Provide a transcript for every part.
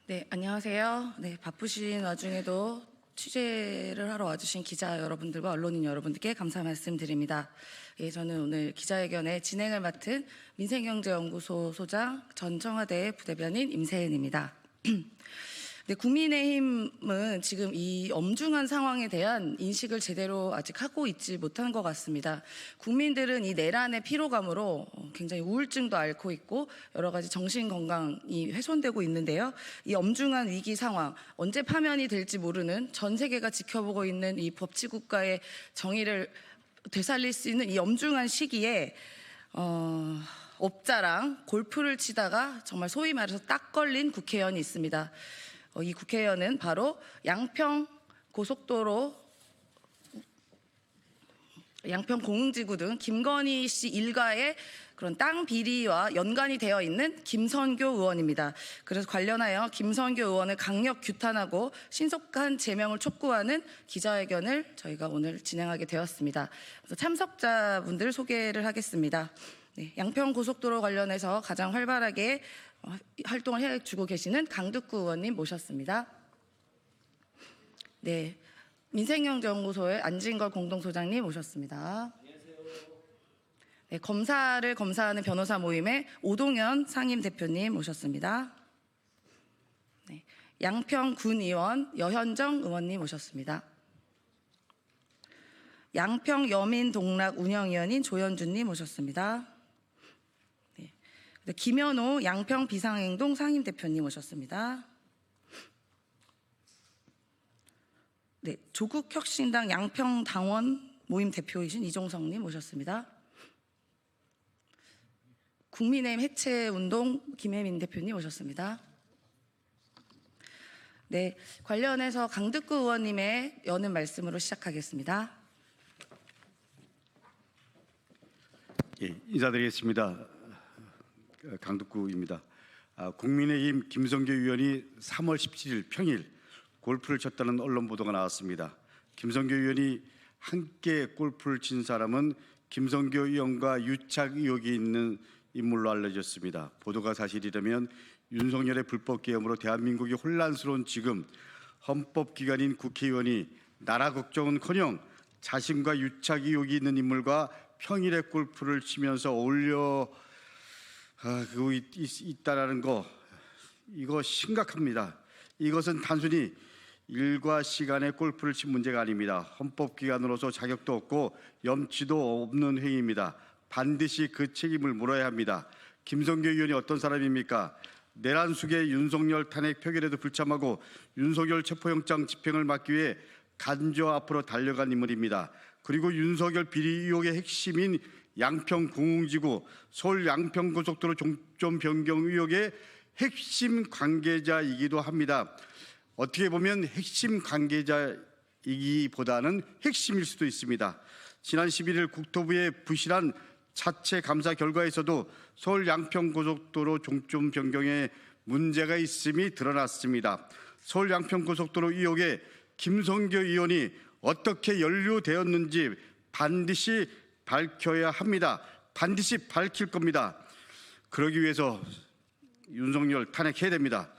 네, 안녕하세요. 네, 바쁘신 와중에도 취재를 하러 와주신 기자 여러분들과 언론인 여러분들께 감사 말씀드립니다. 예, 저는 오늘 기자회견의 진행을 맡은 민생경제연구소 소장 전 청와대 부대변인 임세은입니다. 네, 국민의힘은 지금 이 엄중한 상황에 대한 인식을 제대로 아직 하고 있지 못한 것 같습니다. 국민들은 이 내란의 피로감으로 굉장히 우울증도 앓고 있고 여러 가지 정신 건강이 훼손되고 있는데요. 이 엄중한 위기 상황, 언제 파면이 될지 모르는 전 세계가 지켜보고 있는 이 법치국가의 정의를 되살릴 수 있는 이 엄중한 시기에 업자랑 골프를 치다가 정말 소위 말해서 딱 걸린 국회의원이 있습니다. 이 국회의원은 바로 양평 공흥지구 등 김건희 씨 일가의 그런 땅 비리와 연관이 되어 있는 김선교 의원입니다. 그래서 관련하여 김선교 의원을 강력 규탄하고 신속한 제명을 촉구하는 기자회견을 저희가 오늘 진행하게 되었습니다. 그래서 참석자분들 소개를 하겠습니다. 네, 양평 고속도로 관련해서 가장 활발하게 활동을 해주고 계시는 강득구 의원님 모셨습니다. 네, 민생경제연구소의 안진걸 공동소장님 모셨습니다. 네, 검사를 검사하는 변호사 모임의 오동현 상임대표님 모셨습니다. 네, 양평군의원 여현정 의원님 모셨습니다. 양평 여민동락 운영위원인 조현준님 모셨습니다. 김현호 양평 비상행동 상임대표님 오셨습니다. 네, 조국혁신당 양평당원 모임 대표이신 이종성님 오셨습니다. 국민의힘 해체운동 김혜민 대표님 오셨습니다. 네, 관련해서 강득구 의원님의 여는 말씀으로 시작하겠습니다. 예, 인사드리겠습니다. 강득구입니다. 국민의힘 김성교 의원이 3월 17일 평일 골프를 쳤다는 언론 보도가 나왔습니다. 김성교 의원이 함께 골프를 친 사람은 김성교 의원과 유착 의혹이 있는 인물로 알려졌습니다. 보도가 사실이라면 윤석열의 불법 계엄으로 대한민국이 혼란스러운 지금 헌법기관인 국회의원이 나라 걱정은커녕 자신과 유착 의혹이 있는 인물과 평일에 골프를 치면서 어울려 그거 있다라는 거, 이거 심각합니다. 이것은 단순히 일과 시간에 골프를 친 문제가 아닙니다. 헌법기관으로서 자격도 없고 염치도 없는 행위입니다. 반드시 그 책임을 물어야 합니다. 김성교 의원이 어떤 사람입니까? 내란 속의 윤석열 탄핵 표결에도 불참하고 윤석열 체포영장 집행을 막기 위해 간저 앞으로 달려간 인물입니다. 그리고 윤석열 비리 의혹의 핵심인 양평 공흥지구 서울 양평고속도로 종점 변경 의혹의 핵심 관계자이기도 합니다. 어떻게 보면 핵심 관계자이기보다는 핵심일 수도 있습니다. 지난 11일 국토부의 부실한 자체 감사 결과에서도 서울 양평고속도로 종점 변경에 문제가 있음이 드러났습니다. 서울 양평고속도로 의혹에 김성교 의원이 어떻게 연루되었는지 반드시 밝혀야 합니다. 반드시 밝힐 겁니다. 그러기 위해서 윤석열 탄핵해야 됩니다.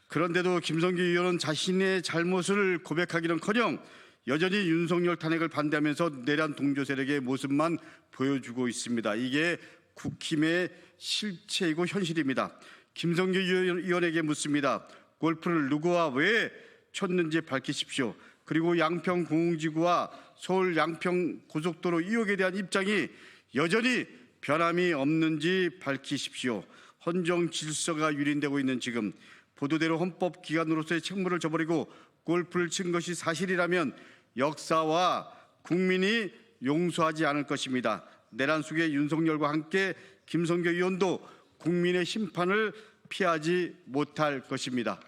그런데도 김성교 의원은 자신의 잘못을 고백하기는커녕 여전히 윤석열 탄핵을 반대하면서 내란 동조 세력의 모습만 보여주고 있습니다. 이게 국힘의 실체이고 현실입니다. 김성교 의원에게 묻습니다. 골프를 누구와 왜 쳤는지 밝히십시오. 그리고 양평 공흥지구와 서울 양평 고속도로 의혹에 대한 입장이 여전히 변함이 없는지 밝히십시오. 헌정 질서가 유린되고 있는 지금 보도대로 헌법기관으로서의 책무를 저버리고 골프를 친 것이 사실이라면 역사와 국민이 용서하지 않을 것입니다. 내란 속의 윤석열과 함께 김성교 의원도 국민의 심판을 피하지 못할 것입니다.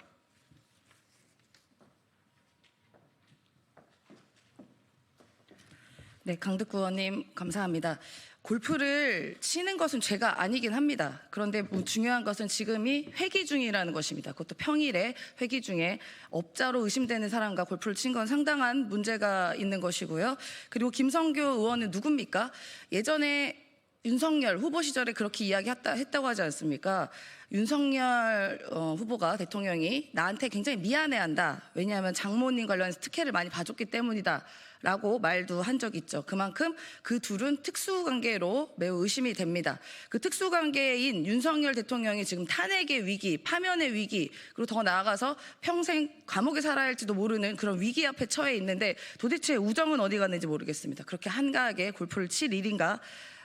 네, 강득구 의원님 감사합니다. 골프를 치는 것은 죄가 아니긴 합니다. 그런데 중요한 것은 지금이 회기 중이라는 것입니다. 그것도 평일에 회기 중에 업자로 의심되는 사람과 골프를 친 건 상당한 문제가 있는 것이고요. 그리고 김성교 의원은 누굽니까? 예전에 윤석열 후보 시절에 그렇게 이야기했다고 하지 않습니까? 윤석열 후보가 대통령이 나한테 굉장히 미안해한다. 왜냐하면 장모님 관련해서 특혜를 많이 봐줬기 때문이다. 라고 말도 한 적이 있죠. 그만큼 그 둘은 특수관계로 매우 의심이 됩니다. 그 특수관계인 윤석열 대통령이 지금 탄핵의 위기, 파면의 위기, 그리고 더 나아가서 평생 감옥에 살아야 할지도 모르는 그런 위기 앞에 처해 있는데 도대체 우정은 어디 갔는지 모르겠습니다. 그렇게 한가하게 골프를 칠 일인가?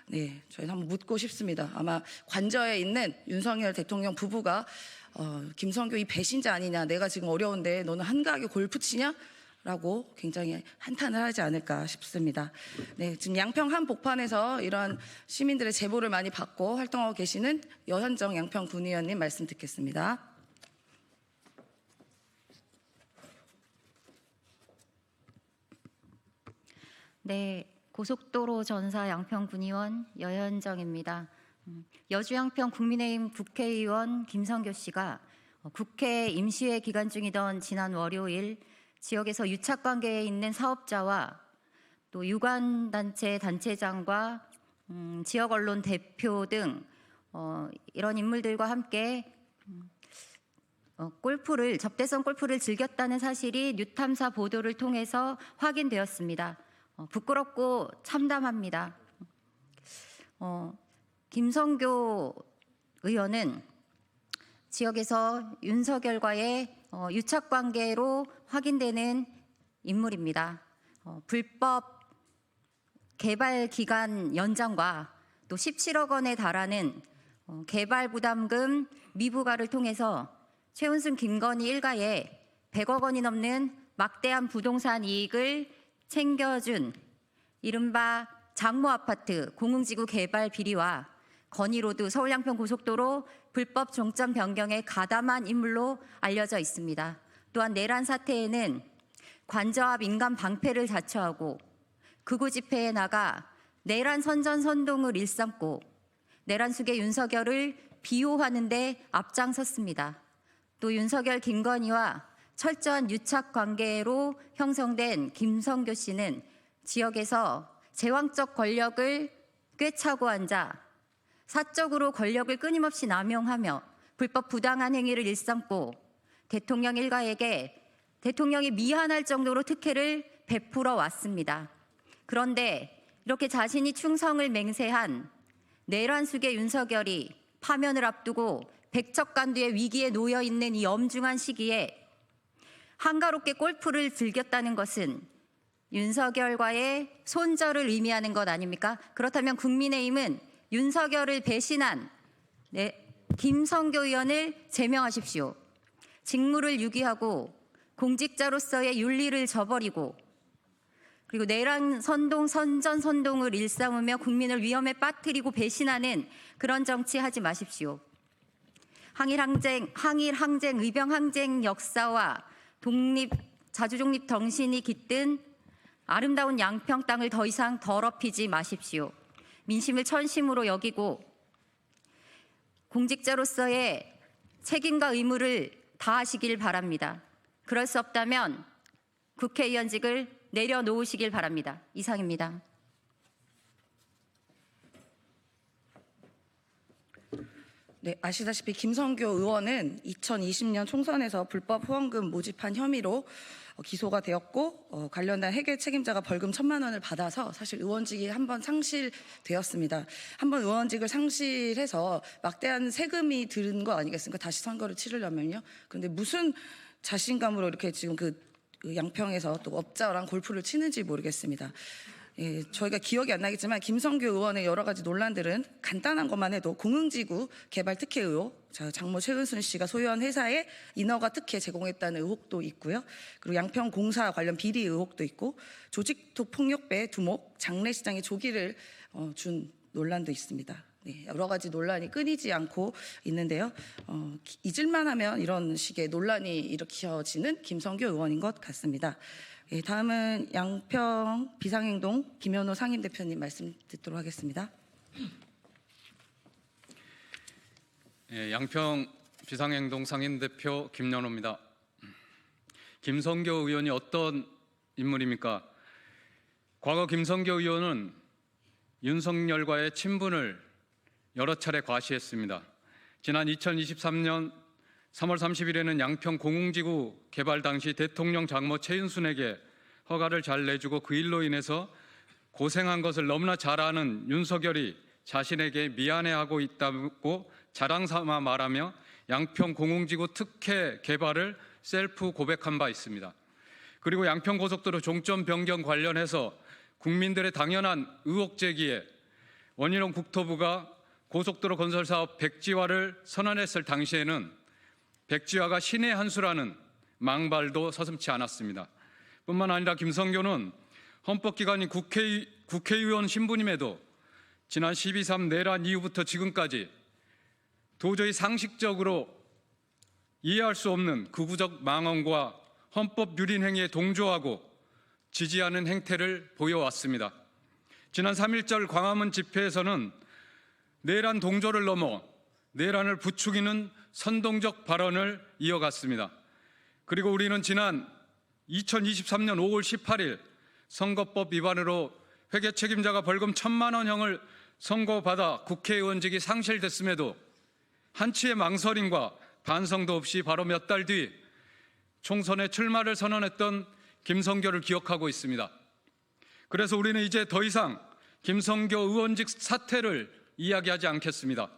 네, 저희는 한번 묻고 싶습니다. 아마 관저에 있는 윤석열 대통령 부부가 김성교 이 배신자 아니냐, 내가 지금 어려운데 너는 한가하게 골프 치냐? 라고 굉장히 한탄을 하지 않을까 싶습니다. 네, 지금 양평 한복판에서 이러한 시민들의 제보를 많이 받고 활동하고 계시는 여현정 양평 군의원님 말씀 듣겠습니다. 네, 고속도로 전사 양평군의원 여현정입니다. 여주 양평 국민의힘 국회의원 김성교 씨가 국회 임시회 기간 중이던 지난 월요일 지역에서 유착관계에 있는 사업자와 또 유관단체 단체장과 지역 언론 대표 등 이런 인물들과 함께 접대성 골프를 즐겼다는 사실이 뉴탐사 보도를 통해서 확인되었습니다. 부끄럽고 참담합니다. 김성교 의원은 지역에서 윤석열과의 유착관계로 확인되는 인물입니다. 불법 개발 기간 연장과 또 17억 원에 달하는 개발 부담금 미부과를 통해서 최은순 김건희 일가에 100억 원이 넘는 막대한 부동산 이익을 챙겨준 이른바 장모 아파트 공흥지구 개발 비리와 건의로드 서울 양평 고속도로 불법 종점 변경에 가담한 인물로 알려져 있습니다. 또한 내란 사태에는 관저 앞 인간 방패를 자처하고 극우 집회에 나가 내란 선전선동을 일삼고 내란 숙의 윤석열을 비호하는 데 앞장섰습니다. 또 윤석열 김건희와 철저한 유착 관계로 형성된 김성교 씨는 지역에서 제왕적 권력을 꿰차고 앉아 사적으로 권력을 끊임없이 남용하며 불법 부당한 행위를 일삼고 대통령 일가에게 대통령이 미안할 정도로 특혜를 베풀어 왔습니다. 그런데 이렇게 자신이 충성을 맹세한 내란 숙의 윤석열이 파면을 앞두고 백척간두의 위기에 놓여 있는 이 엄중한 시기에 한가롭게 골프를 즐겼다는 것은 윤석열과의 손절을 의미하는 것 아닙니까? 그렇다면 국민의힘은 윤석열을 배신한 김성교 의원을 제명하십시오. 직무를 유기하고 공직자로서의 윤리를 저버리고 그리고 내란 선동, 선전선동을 일삼으며 국민을 위험에 빠뜨리고 배신하는 그런 정치 하지 마십시오. 항일항쟁, 의병항쟁 역사와 자주독립 정신이 깃든 아름다운 양평 땅을 더 이상 더럽히지 마십시오. 민심을 천심으로 여기고 공직자로서의 책임과 의무를 다하시길 바랍니다. 그럴 수 없다면 국회의원직을 내려놓으시길 바랍니다. 이상입니다. 네, 아시다시피 김성교 의원은 2020년 총선에서 불법 후원금 모집한 혐의로 기소가 되었고 관련된 해결 책임자가 벌금 1,000만 원을 받아서 사실 의원직이 한번 상실되었습니다. 한번 의원직을 상실해서 막대한 세금이 드는 거 아니겠습니까? 다시 선거를 치르려면요. 그런데 무슨 자신감으로 이렇게 지금 그 양평에서 또 업자랑 골프를 치는지 모르겠습니다. 예, 저희가 기억이 안 나겠지만 김성교 의원의 여러 가지 논란들은 간단한 것만 해도 공흥지구 개발 특혜 의혹, 장모 최은순 씨가 소유한 회사에 인허가 특혜 제공했다는 의혹도 있고요. 그리고 양평 공사 관련 비리 의혹도 있고 조직토 폭력배 두목, 장례시장에 조기를 준 논란도 있습니다. 네, 여러 가지 논란이 끊이지 않고 있는데요. 잊을만 하면 이런 식의 논란이 일으켜지는 김성교 의원인 것 같습니다. 예, 다음은 양평 비상행동 김현호 상임대표님 말씀 듣도록 하겠습니다. 예, 양평 비상행동 상임대표 김연호입니다. 김성교 의원이 어떤 인물입니까? 과거 김성교 의원은 윤석열과의 친분을 여러 차례 과시했습니다. 지난 2023년 3월 30일에는 양평 공흥지구 개발 당시 대통령 장모 최윤순에게 허가를 잘 내주고 그 일로 인해서 고생한 것을 너무나 잘 아는 윤석열이 자신에게 미안해하고 있다고 자랑삼아 말하며 양평 공흥지구 특혜 개발을 셀프 고백한 바 있습니다. 그리고 양평 고속도로 종점 변경 관련해서 국민들의 당연한 의혹 제기에 원희룡 국토부가 고속도로 건설 사업 백지화를 선언했을 당시에는 백지화가 신의 한 수라는 망발도 서슴지 않았습니다. 뿐만 아니라 김성교는 헌법기관인 국회의원 신분임에도 지난 12.3 내란 이후부터 지금까지 도저히 상식적으로 이해할 수 없는 극우적 망언과 헌법 유린 행위에 동조하고 지지하는 행태를 보여왔습니다. 지난 3.1절 광화문 집회에서는 내란 동조를 넘어 내란을 부추기는 선동적 발언을 이어갔습니다. 그리고 우리는 지난 2023년 5월 18일 선거법 위반으로 회계 책임자가 벌금 1,000만 원형을 선고받아 국회의원직이 상실됐음에도 한치의 망설임과 반성도 없이 바로 몇 달 뒤 총선에 출마를 선언했던 김성교를 기억하고 있습니다. 그래서 우리는 이제 더 이상 김성교 의원직 사퇴를 이야기하지 않겠습니다.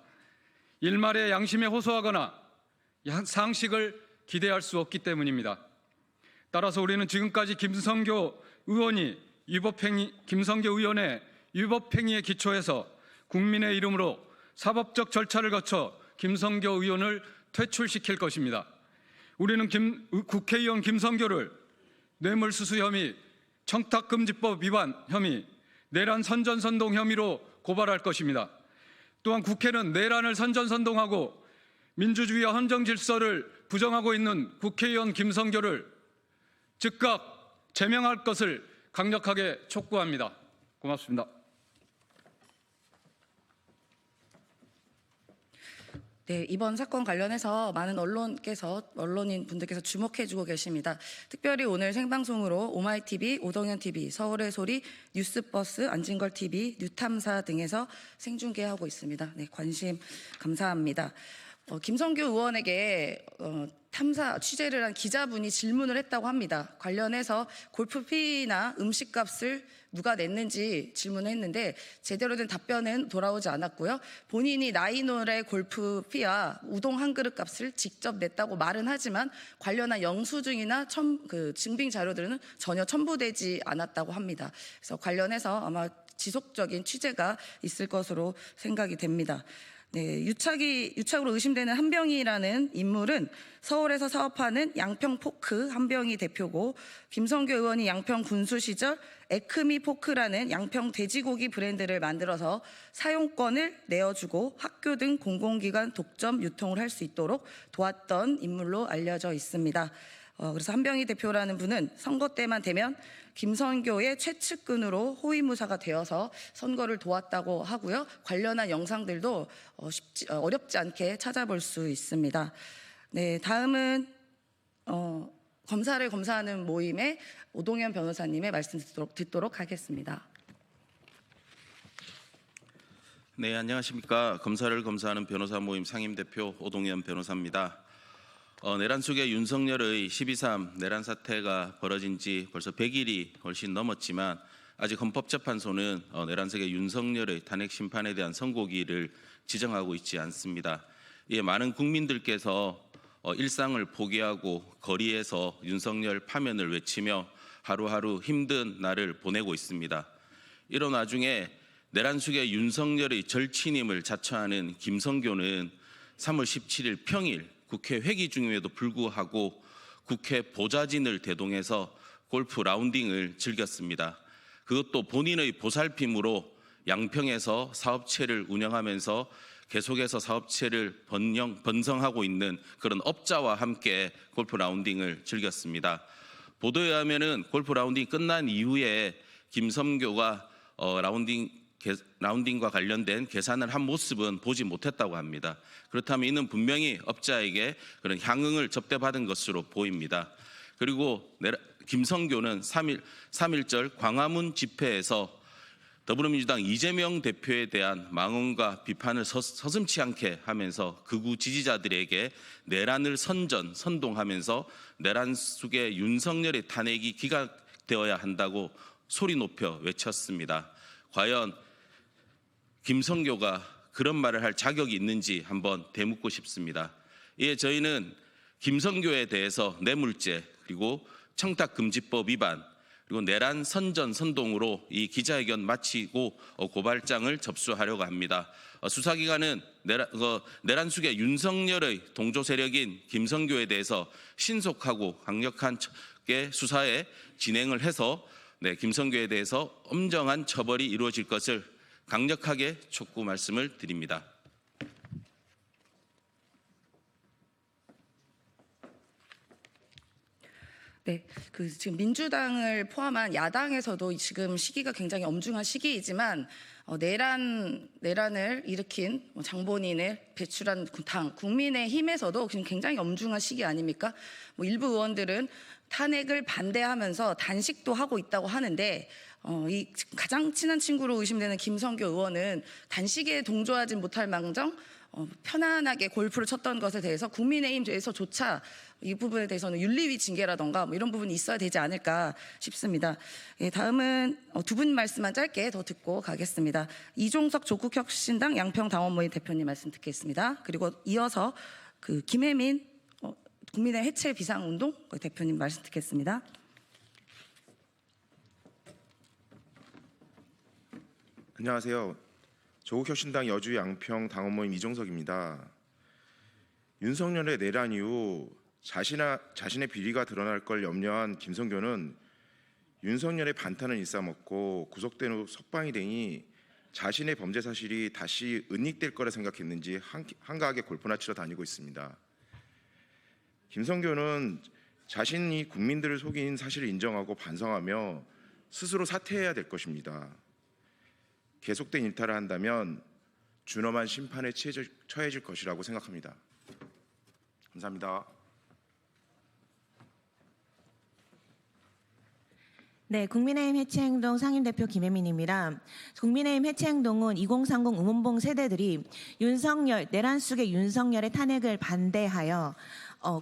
일말의 양심에 호소하거나 상식을 기대할 수 없기 때문입니다. 따라서 우리는 지금까지 김성교 의원의 위법행위에 기초해서 국민의 이름으로 사법적 절차를 거쳐 김성교 의원을 퇴출시킬 것입니다. 우리는 국회의원 김성교를 뇌물수수 혐의, 청탁금지법 위반 혐의, 내란 선전선동 혐의로 고발할 것입니다. 또한 국회는 내란을 선전선동하고 민주주의와 헌정질서를 부정하고 있는 국회의원 김성교를 즉각 제명할 것을 강력하게 촉구합니다. 고맙습니다. 네, 이번 사건 관련해서 많은 언론인 분들께서 주목해주고 계십니다. 특별히 오늘 생방송으로 오마이TV, 오동현TV, 서울의 소리, 뉴스버스, 안진걸TV, 뉴탐사 등에서 생중계하고 있습니다. 네, 관심 감사합니다. 김성교 의원에게 취재를 한 기자분이 질문을 했다고 합니다. 관련해서 골프피나 음식값을 누가 냈는지 질문했는데 제대로 된 답변은 돌아오지 않았고요. 본인이 나이놀의 골프피와 우동 한 그릇 값을 직접 냈다고 말은 하지만 관련한 영수증이나 증빙 자료들은 전혀 첨부되지 않았다고 합니다. 그래서 관련해서 아마 지속적인 취재가 있을 것으로 생각이 됩니다. 네, 유착으로 의심되는 한병희라는 인물은 서울에서 사업하는 양평 포크 한병희 대표고 김성교 의원이 양평 군수 시절 에크미 포크라는 양평 돼지고기 브랜드를 만들어서 사용권을 내어주고 학교 등 공공기관 독점 유통을 할 수 있도록 도왔던 인물로 알려져 있습니다. 그래서 한병희 대표라는 분은 선거 때만 되면 김성교의 최측근으로 호위무사가 되어서 선거를 도왔다고 하고요. 관련한 영상들도 어렵지 않게 찾아볼 수 있습니다. 네, 다음은 검사를 검사하는 모임의 오동현 변호사님의 말씀 듣도록 하겠습니다. 네, 안녕하십니까. 검사를 검사하는 변호사 모임 상임대표 오동현 변호사입니다. 내란 속에 윤석열의 12.3 내란 사태가 벌어진 지 벌써 100일이 훨씬 넘었지만 아직 헌법재판소는 내란 속에 윤석열의 탄핵 심판에 대한 선고기를 지정하고 있지 않습니다. 이에 많은 국민들께서 일상을 포기하고 거리에서 윤석열 파면을 외치며 하루하루 힘든 날을 보내고 있습니다. 이런 와중에 내란 속에 윤석열의 절친임을 자처하는 김성교는 3월 17일 평일 국회 회기 중임에도 불구하고 국회 보좌진을 대동해서 골프 라운딩을 즐겼습니다. 그것도 본인의 보살핌으로 양평에서 사업체를 운영하면서 계속해서 사업체를 번성하고 있는 그런 업자와 함께 골프 라운딩을 즐겼습니다. 보도에 의하면은 골프 라운딩 끝난 이후에 김성교가 라운딩과 관련된 계산을 한 모습은 보지 못했다고 합니다. 그렇다면 이는 분명히 업자에게 그런 향응을 접대받은 것으로 보입니다. 그리고 김성교는 3.1절 광화문 집회에서 더불어민주당 이재명 대표에 대한 망언과 비판을 서슴지 않게 하면서 극우 지지자들에게 내란을 선동하면서 내란 속에 윤석열의 탄핵이 기각되어야 한다고 소리 높여 외쳤습니다. 과연 김성교가 그런 말을 할 자격이 있는지 한번 되묻고 싶습니다. 이에 저희는 김성교에 대해서 뇌물죄 그리고 청탁금지법 위반 그리고 내란 선동으로 이 기자회견 마치고 고발장을 접수하려고 합니다. 수사기관은 내란 속의 윤석열의 동조 세력인 김성교에 대해서 신속하고 강력한 수사에 진행을 해서 김성교에 대해서 엄정한 처벌이 이루어질 것을 강력하게 촉구 말씀을 드립니다. 네, 지금 민주당을 포함한 야당에서도 지금 시기가 굉장히 엄중한 시기이지만 내란을 일으킨 장본인을 배출한 당 국민의힘에서도 지금 굉장히 엄중한 시기 아닙니까? 일부 의원들은 탄핵을 반대하면서 단식도 하고 있다고 하는데 이 가장 친한 친구로 의심되는 김성교 의원은 단식에 동조하지 못할 망정 편안하게 골프를 쳤던 것에 대해서 국민의힘에서조차 이 부분에 대해서는 윤리위 징계라던가 이런 부분이 있어야 되지 않을까 싶습니다. 예, 다음은 두 분 말씀만 짧게 더 듣고 가겠습니다. 이종석 조국혁신당 양평당원모임 대표님 말씀 듣겠습니다. 그리고 이어서 김혜민 국민의 해체 비상운동 대표님 말씀 듣겠습니다. 안녕하세요. 조국혁신당 여주 양평 당원모임 이종석입니다. 윤석열의 내란 이후 자신의 비리가 드러날 걸 염려한 김성교는 윤석열의 반탄을 일싸먹고 구속된 후 석방이 되니 자신의 범죄 사실이 다시 은닉될 거라 생각했는지 한가하게 골프나 치러 다니고 있습니다. 김성교는 자신이 국민들을 속인 사실을 인정하고 반성하며 스스로 사퇴해야 될 것입니다. 계속된 일탈을 한다면 준엄한 심판에 처해질 것이라고 생각합니다. 감사합니다. 네, 국민의힘 해체행동 상임대표 김혜민입니다. 국민의힘 해체행동은 2030 응원봉 세대들이 내란 속의 윤석열의 탄핵을 반대하여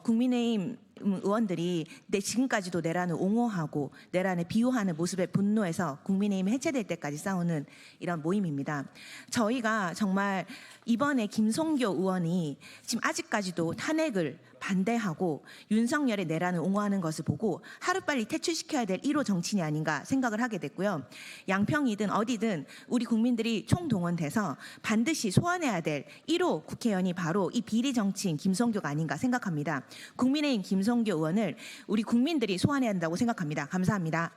국민의힘 의원들이 지금까지도 내란을 옹호하고 내란을 비호하는 모습에 분노해서 국민의힘이 해체될 때까지 싸우는 이런 모임입니다. 저희가 정말 이번에 김성교 의원이 지금 아직까지도 탄핵을 반대하고 윤석열의 내란을 옹호하는 것을 보고 하루빨리 퇴출시켜야 될 1호 정치인이 아닌가 생각을 하게 됐고요. 양평이든 어디든 우리 국민들이 총동원돼서 반드시 소환해야 될 1호 국회의원이 바로 이 비리 정치인 김성교가 아닌가 생각합니다. 국민의힘 김성교 의원을 우리 국민들이 소환해야 한다고 생각합니다. 감사합니다.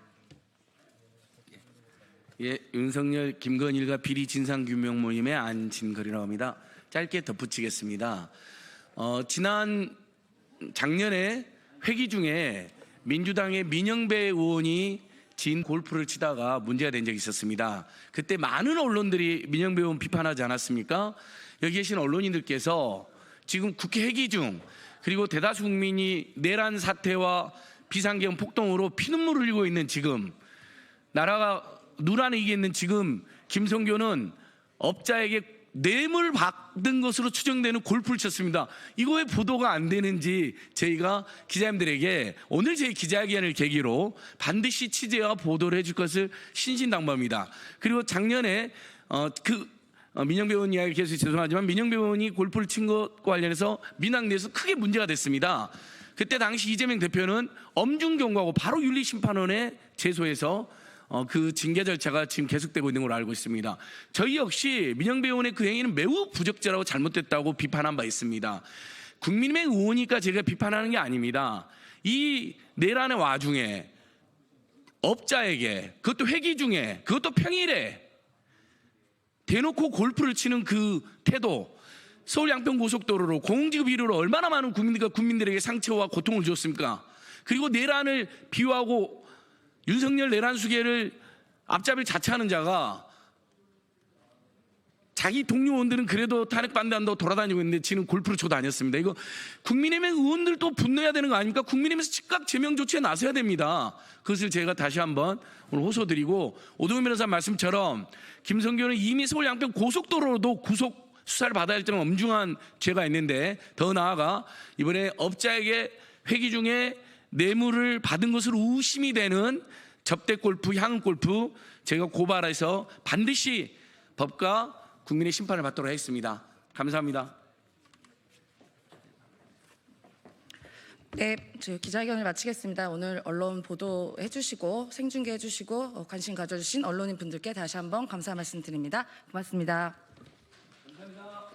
예, 윤석열 김건일과 비리 진상규명 모임의 안진걸이라고 합니다. 짧게 덧붙이겠습니다. 작년에 회기 중에 민주당의 민영배 의원이 진 골프를 치다가 문제가 된 적이 있었습니다. 그때 많은 언론들이 민영배 의원 비판하지 않았습니까? 여기 계신 언론인들께서 지금 국회 회기 중 그리고 대다수 국민이 내란 사태와 비상계엄 폭동으로 피눈물 흘리고 있는 지금 나라가 누란에 있는 지금 김성교는 업자에게 뇌물 받은 것으로 추정되는 골프를 쳤습니다. 이거 왜 보도가 안 되는지 저희가 기자님들에게 오늘 저희 기자회견을 계기로 반드시 취재와 보도를 해줄 것을 신신당부합니다. 그리고 작년에 민영배 의원 이야기 계속 죄송하지만 민영배 의원이 골프를 친 것과 관련해서 민당 내에서 크게 문제가 됐습니다. 그때 당시 이재명 대표는 엄중 경고하고 바로 윤리심판원에 제소해서 그 징계 절차가 지금 계속되고 있는 걸로 알고 있습니다. 저희 역시 민영배 의원의 그 행위는 매우 부적절하고 잘못됐다고 비판한 바 있습니다. 국민의힘 의원이니까 제가 비판하는 게 아닙니다. 이 내란의 와중에 업자에게 그것도 회기 중에 그것도 평일에 대놓고 골프를 치는 그 태도, 서울 양평 고속도로로 공공지구 비리로 얼마나 많은 국민들에게 상처와 고통을 주었습니까? 그리고 내란을 비호하고 윤석열 내란 수계를 앞잡이를 자처하는 자가 자기 동료 의원들은 그래도 탄핵반대한다고 돌아다니고 있는데 지는 골프를 쳐 다녔습니다. 이거 국민의힘 의원들도 분노해야 되는 거 아닙니까? 국민의힘에서 즉각 제명 조치에 나서야 됩니다. 그것을 제가 다시 한번 오늘 호소드리고, 오동현 변호사 말씀처럼 김성교는 이미 서울 양평 고속도로로도 구속 수사를 받아야 할 정도로 엄중한 죄가 있는데, 더 나아가 이번에 업자에게 회기 중에 뇌물을 받은 것으로 의심이 되는 접대 골프, 향응 골프 제가 고발해서 반드시 법과 국민의 심판을 받도록 하겠습니다. 감사합니다. 네, 저 기자회견을 마치겠습니다. 오늘 언론 보도해 주시고 생중계해 주시고 관심 가져주신 언론인 분들께 다시 한번 감사 말씀드립니다. 고맙습니다. 감사합니다.